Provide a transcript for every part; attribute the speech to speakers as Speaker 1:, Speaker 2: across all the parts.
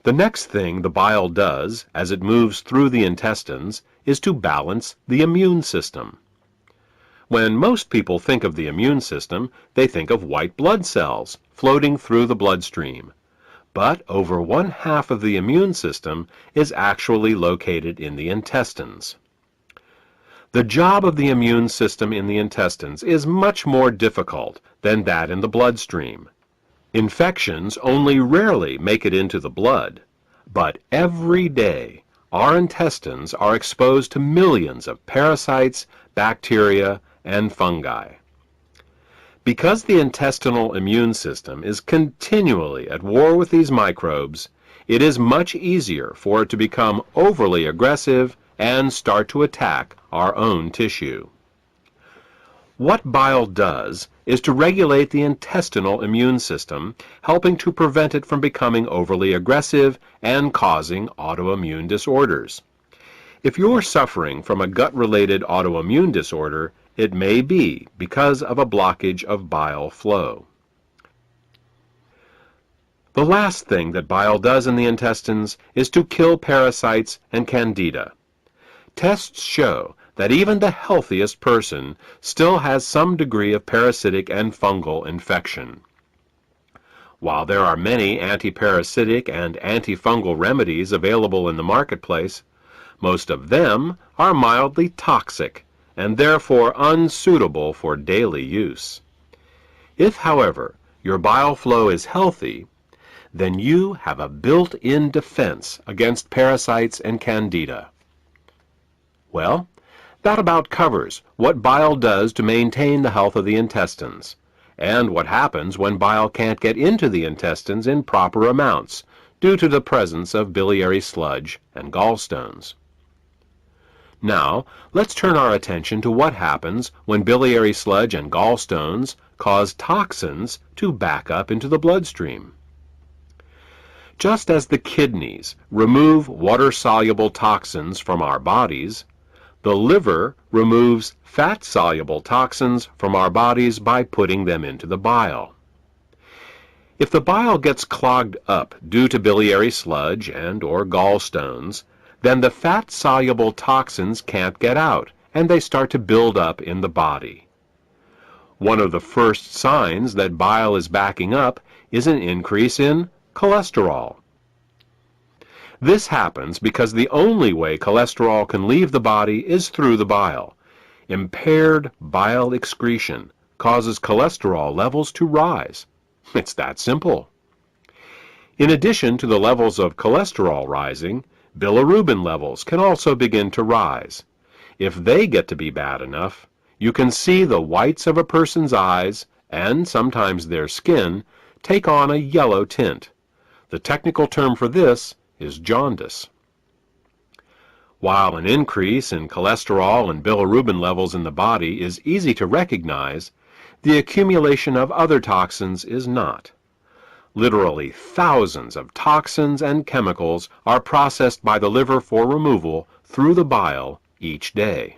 Speaker 1: The next thing the bile does as it moves through the intestines is to balance the immune system. When most people think of the immune system, they think of white blood cells floating through the bloodstream. But over 1/2 of the immune system is actually located in the intestines. The job of the immune system in the intestines is much more difficult than that in the bloodstream. Infections only rarely make it into the blood, but every day our intestines are exposed to millions of parasites, bacteria, and fungi. Because the intestinal immune system is continually at war with these microbes, it is much easier for it to become overly aggressive and start to attack our own tissue. What bile does is to regulate the intestinal immune system, helping to prevent it from becoming overly aggressive and causing autoimmune disorders. If you're suffering from a gut-related autoimmune disorder, it may be because of a blockage of bile flow. The last thing that bile does in the intestines is to kill parasites and candida. Tests show that even the healthiest person still has some degree of parasitic and fungal infection. While there are many antiparasitic and antifungal remedies available in the marketplace, most of them are mildly toxic and therefore unsuitable for daily use. If, however, your bile flow is healthy, then you have a built-in defense against parasites and candida. Well, that about covers what bile does to maintain the health of the intestines, and what happens when bile can't get into the intestines in proper amounts due to the presence of biliary sludge and gallstones. Now, let's turn our attention to what happens when biliary sludge and gallstones cause toxins to back up into the bloodstream. Just as the kidneys remove water-soluble toxins from our bodies, the liver removes fat-soluble toxins from our bodies by putting them into the bile. If the bile gets clogged up due to biliary sludge and/or gallstones, then the fat-soluble toxins can't get out, and they start to build up in the body. One of the first signs that bile is backing up is an increase in cholesterol. This happens because the only way cholesterol can leave the body is through the bile. Impaired bile excretion causes cholesterol levels to rise. It's that simple. In addition to the levels of cholesterol rising, bilirubin levels can also begin to rise. If they get to be bad enough, you can see the whites of a person's eyes, and sometimes their skin, take on a yellow tint. The technical term for this is jaundice. While an increase in cholesterol and bilirubin levels in the body is easy to recognize, the accumulation of other toxins is not. Literally thousands of toxins and chemicals are processed by the liver for removal through the bile each day.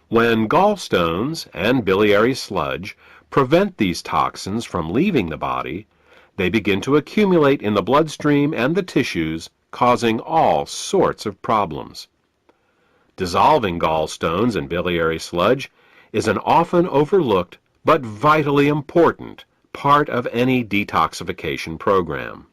Speaker 1: When gallstones and biliary sludge prevent these toxins from leaving the body, they begin to accumulate in the bloodstream and the tissues, causing all sorts of problems. Dissolving gallstones and biliary sludge is an often overlooked but vitally important part of any detoxification program.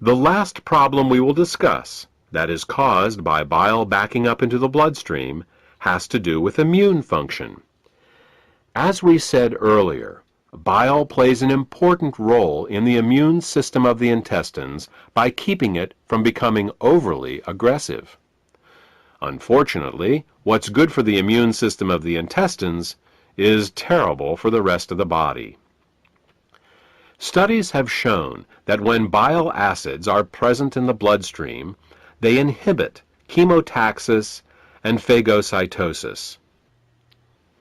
Speaker 1: The last problem we will discuss, that is caused by bile backing up into the bloodstream, has to do with immune function. As we said earlier, bile plays an important role in the immune system of the intestines by keeping it from becoming overly aggressive. Unfortunately, what's good for the immune system of the intestines is terrible for the rest of the body. Studies have shown that when bile acids are present in the bloodstream, they inhibit chemotaxis and phagocytosis.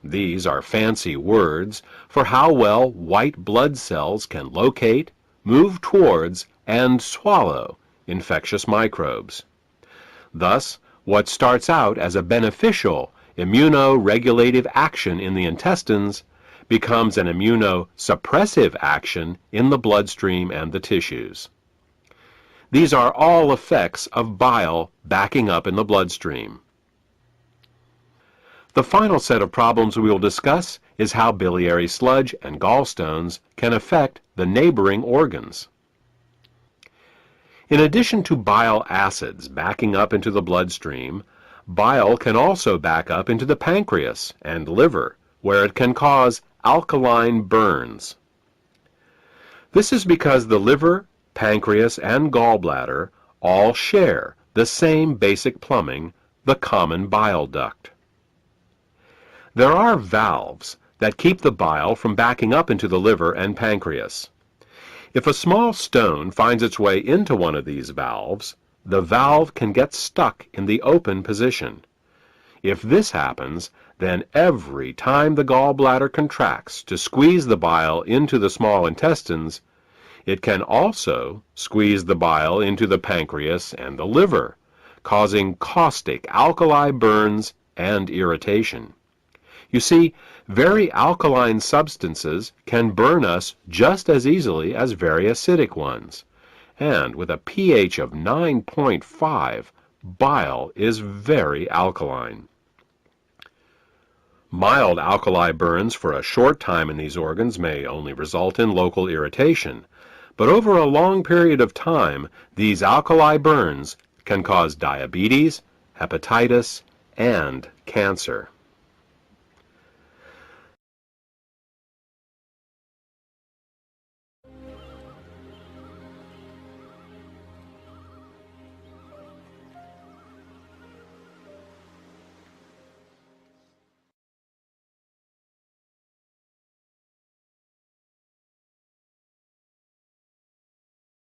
Speaker 1: These are fancy words for how well white blood cells can locate, move towards, and swallow infectious microbes. Thus, what starts out as a beneficial immunoregulative action in the intestines becomes an immunosuppressive action in the bloodstream and the tissues. These are all effects of bile backing up in the bloodstream. The final set of problems we will discuss is how biliary sludge and gallstones can affect the neighboring organs. In addition to bile acids backing up into the bloodstream, bile can also back up into the pancreas and liver, where it can cause alkaline burns. This is because the liver, pancreas, and gallbladder all share the same basic plumbing, the common bile duct. There are valves that keep the bile from backing up into the liver and pancreas. If a small stone finds its way into one of these valves, the valve can get stuck in the open position. If this happens, then every time the gallbladder contracts to squeeze the bile into the small intestines, it can also squeeze the bile into the pancreas and the liver, causing caustic alkali burns and irritation. You see, very alkaline substances can burn us just as easily as very acidic ones. And with a pH of 9.5, bile is very alkaline. Mild alkali burns for a short time in these organs may only result in local irritation, but over a long period of time, these alkali burns can cause diabetes, hepatitis, and cancer.